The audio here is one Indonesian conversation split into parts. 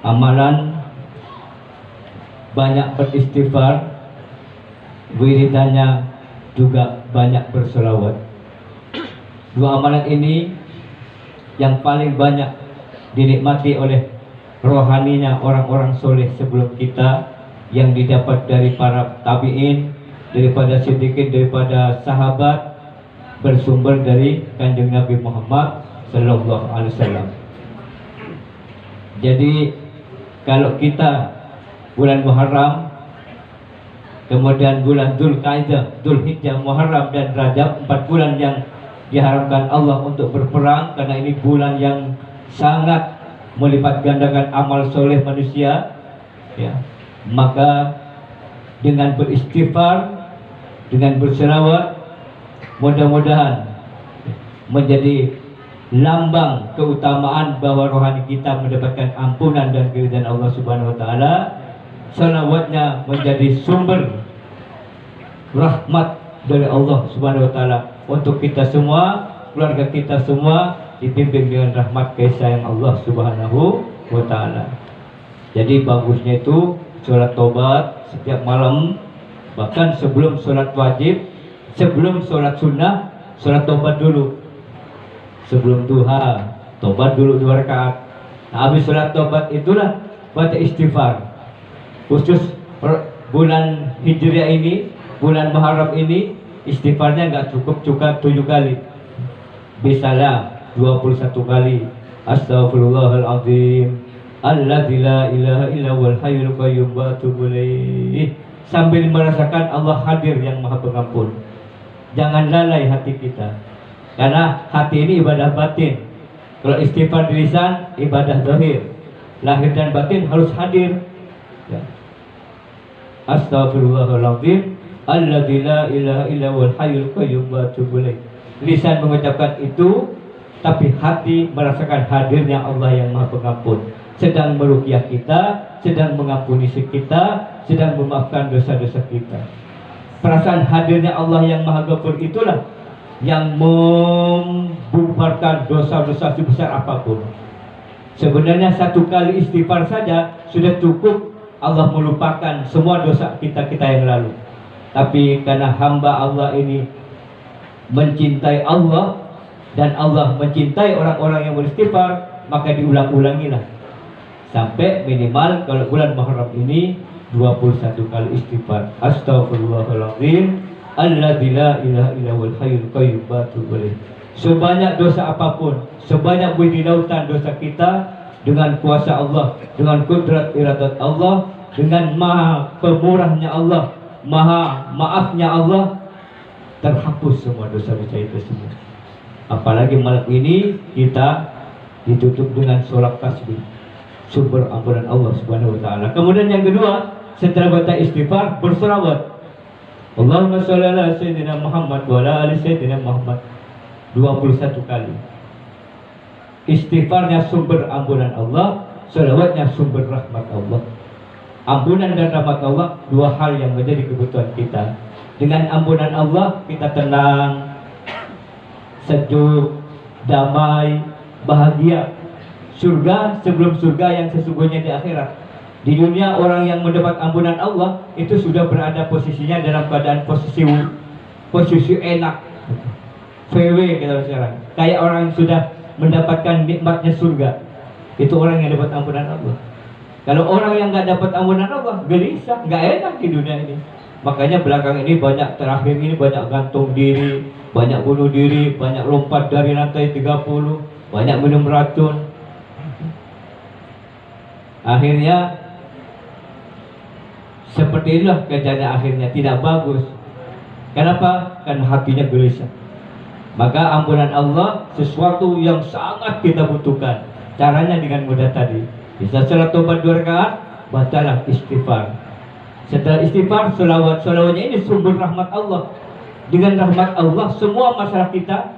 amalan banyak beristighfar, wiridannya juga banyak berselawat. Dua amalan ini yang paling banyak dinikmati oleh rohaninya orang-orang soleh sebelum kita, yang didapat dari para tabi'in, daripada siddiqin, daripada sahabat, bersumber dari Kanjeng Nabi Muhammad sallallahu alaihi wasallam. Jadi kalau kita bulan Muharram, kemudian bulan Dzulqa'dah, Dzulhijjah, Muharram dan Rajab, 4 bulan yang diharamkan Allah untuk berperang, karena ini bulan yang sangat melipat gandakan amal soleh manusia, ya. Maka dengan beristighfar, dengan berselawat, mudah-mudahan menjadi lambang keutamaan bahwa rohani kita mendapatkan ampunan dan keridhaan Allah Subhanahu wa taala. Selawatnya menjadi sumber rahmat dari Allah Subhanahu wa taala untuk kita semua, keluarga kita semua dipimpin dengan rahmat kasih sayang Allah Subhanahu wa taala. Jadi bagusnya itu sholat taubat setiap malam, bahkan sebelum sholat wajib, sebelum sholat sunnah, sholat taubat dulu. Sebelum duha, taubat dulu 2 rakaat. Nah, habis sholat taubat itulah baca istighfar. Khusus bulan Hijriah ini, bulan Muharram ini, istighfarnya nggak cukup 7 kali. Bisalah 21 kali. Astaghfirullahaladzim, alladzi la ilaha illa huwal hayyul qayyum wa atubu ilaih. Sambil merasakan Allah hadir yang Maha Pengampun. Jangan lalai hati kita, karena hati ini ibadah batin. Kalau istighfar di lisan, ibadah zahir. Lahir dan batin harus hadir, ya. Astaghfirullahaladzim, alladzi la ilaha illa huwal hayyul qayyum wa atubu ilaih. Lisan mengucapkan itu, tapi hati merasakan hadirnya Allah yang Maha Pengampun, sedang meruqyah kita, sedang mengampuni kita, sedang memaafkan dosa-dosa kita. Perasaan hadirnya Allah yang Maha Ghafur itulah yang membubarkan dosa-dosa sebesar apapun. Sebenarnya 1 kali istighfar saja sudah cukup Allah melupakan semua dosa kita yang lalu. Tapi karena hamba Allah ini mencintai Allah dan Allah mencintai orang-orang yang beristighfar, maka diulang-ulangilah sampai minimal kalau bulan Muharram ini 21 kali istighfar. Astaghfirullahaladzim, alladzi la ilaha illa huwal hayyul qayyum wa atubu ilaih. Sebanyak dosa apapun, sebanyak bumi lautan dosa kita, dengan kuasa Allah, dengan kudrat iradat Allah, dengan maha pemurahnya Allah, maha maafnya Allah, terhapus semua dosa-dosa itu semua. Apalagi malam ini kita ditutup dengan sholat tasbih, sumber ampunan Allah Subhanahu wa taala. Kemudian yang kedua, setelah baca istighfar, berselawat. Allahumma sholli ala sayyidina Muhammad wa ala ali sayyidina Muhammad 21 kali. Istighfarnya sumber ampunan Allah, selawatnya sumber rahmat Allah. Ampunan dan rahmat Allah, 2 hal yang menjadi kebutuhan kita. Dengan ampunan Allah kita tenang, sejuk, damai, bahagia. Surga sebelum surga yang sesungguhnya di akhirat. Di dunia orang yang mendapat ampunan Allah itu sudah berada posisinya dalam keadaan posisi enak, VW kita sekarang. Kayak orang yang sudah mendapatkan nikmatnya surga. Itu orang yang dapat ampunan Allah. Kalau orang yang nggak dapat ampunan Allah, gelisah, nggak enak di dunia ini. Makanya belakang ini terakhir ini banyak gantung diri, banyak bunuh diri, banyak lompat dari lantai 30, banyak minum racun. Akhirnya seperti inilah keadaannya, akhirnya tidak bagus. Kenapa? Karena hatinya gelisah. Maka ampunan Allah sesuatu yang sangat kita butuhkan. Caranya dengan mudah tadi. Bisa sholat taubat 2 rakaat, bacalah istighfar. Setelah istighfar, selawatnya ini sumber rahmat Allah. Dengan rahmat Allah semua masalah kita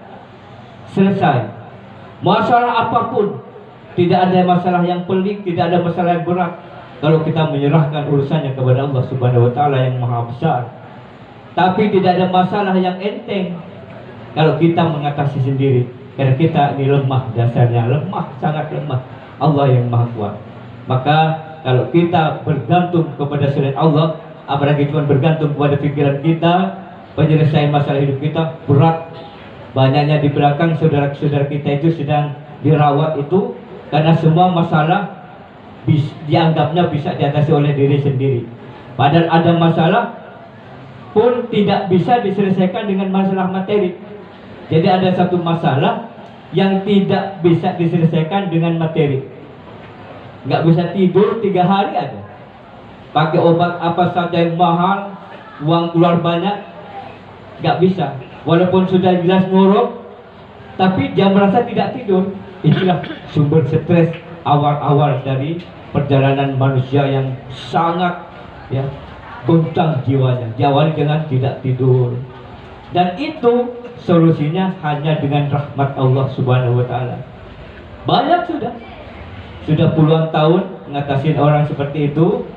selesai. Masalah apapun, tidak ada masalah yang pelik, tidak ada masalah yang berat kalau kita menyerahkan urusannya kepada Allah Subhanahu wa taala yang Maha Besar. Tapi tidak ada masalah yang enteng kalau kita mengatasi sendiri, karena kita ini lemah, dasarnya lemah, sangat lemah. Allah yang Maha Kuat. Maka kalau kita bergantung kepada selain Allah, apalagi cuma bergantung kepada pikiran kita, penyelesaian masalah hidup kita berat. Banyaknya di belakang saudara-saudara kita itu sedang dirawat itu karena semua masalah dianggapnya bisa diatasi oleh diri sendiri. Padahal ada masalah pun tidak bisa diselesaikan dengan masalah materi. Jadi ada satu masalah yang tidak bisa diselesaikan dengan materi. Nggak bisa tidur 3 hari aja. Pakai obat apa saja yang mahal, uang keluar banyak, nggak bisa. Walaupun sudah jelas ngorok, tapi dia merasa tidak tidur. Itulah sumber stres awal-awal dari perjalanan manusia yang sangat goncang jiwanya. Diawali dengan tidak tidur. Dan itu solusinya hanya dengan rahmat Allah Subhanahu wa taala. Banyak sudah puluhan tahun ngatasin orang seperti itu.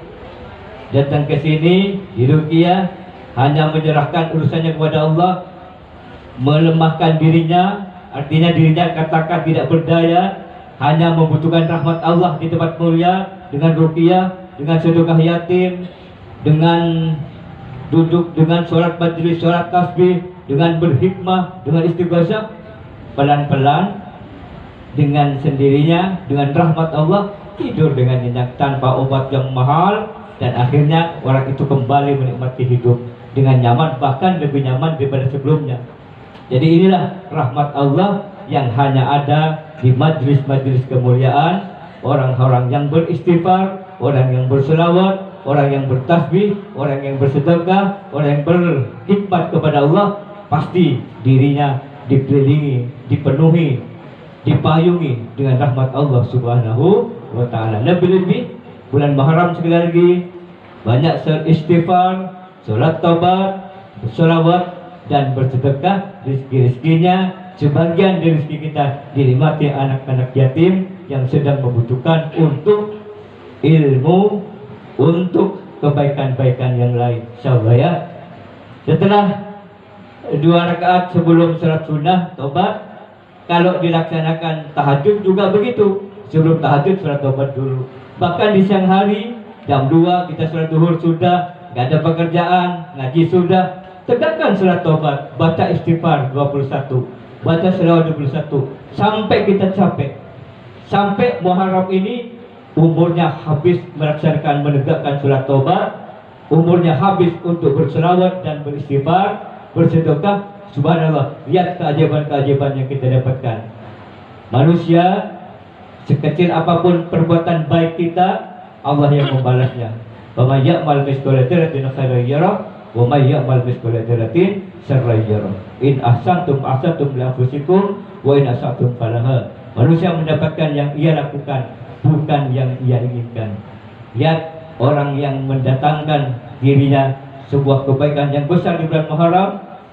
Datang ke sini di ruqyah hanya menyerahkan urusannya kepada Allah, melemahkan dirinya, artinya dirinya katakan tidak berdaya, hanya membutuhkan rahmat Allah di tempat mulia dengan ruqyah, dengan sedekah yatim, dengan duduk, dengan sholat majelis, sholat tasbih, dengan berhikmah, dengan istighosah. Pelan-pelan dengan sendirinya, dengan rahmat Allah, tidur dengan nyenyak tanpa obat yang mahal, dan akhirnya orang itu kembali menikmati hidup dengan nyaman, bahkan lebih nyaman daripada sebelumnya. Jadi inilah rahmat Allah yang hanya ada di majlis-majlis kemuliaan, orang-orang yang beristighfar, orang yang berselawat, orang yang bertasbih, orang yang bersedekah, orang yang berkhidmat kepada Allah, pasti dirinya dikelilingi, dipenuhi, dipayungi dengan rahmat Allah Subhanahu wa taala. Lebih-lebih bulan Muharram sekali lagi banyak beristighfar, sholat taubat, bersolawat, dan bersedekah. Rezeki-rezekinya, sebagian dari rezeki kita dinikmati anak-anak yatim yang sedang membutuhkan untuk ilmu, untuk kebaikan-baikan yang lain. Insyaallah ya. Setelah 2 rakaat sebelum salat sunnah taubat, kalau dilaksanakan tahajud juga begitu. Sebelum tahajud salat taubat dulu. Bahkan di siang hari jam 2 kita salat zuhur sudah, nggak ada pekerjaan, ngaji sudah, tegakkan salat taubat, baca istighfar 21, baca selawat 21, sampai kita capek. Sampai Muharram ini umurnya habis melaksanakan menegakkan salat taubat, umurnya habis untuk berselawat dan beristighfar, bersedekah. Subhanallah, lihat keajaiban-keajaiban yang kita dapatkan. Manusia sekecil apapun perbuatan baik kita, Allah yang membalasnya. Wa may ya'mal mithqala dzarratin khairan yarah, wa may ya'mal mithqala dzarratin syarran yarah. In ahsantum ahsantum li anfusikum wa in asatum falaha. Manusia mendapatkan yang ia lakukan, bukan yang ia inginkan. Lihat orang yang mendatangkan dirinya sebuah kebaikan yang besar di bulan Muharram,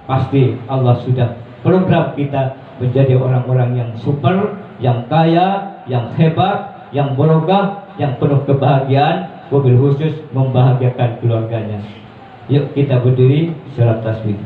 pasti Allah sudah program kita menjadi orang-orang yang super, yang kaya, yang hebat, yang barokah, yang penuh kebahagiaan, wabil khusus membahagiakan keluarganya. Yuk kita berdiri, salat tasbih.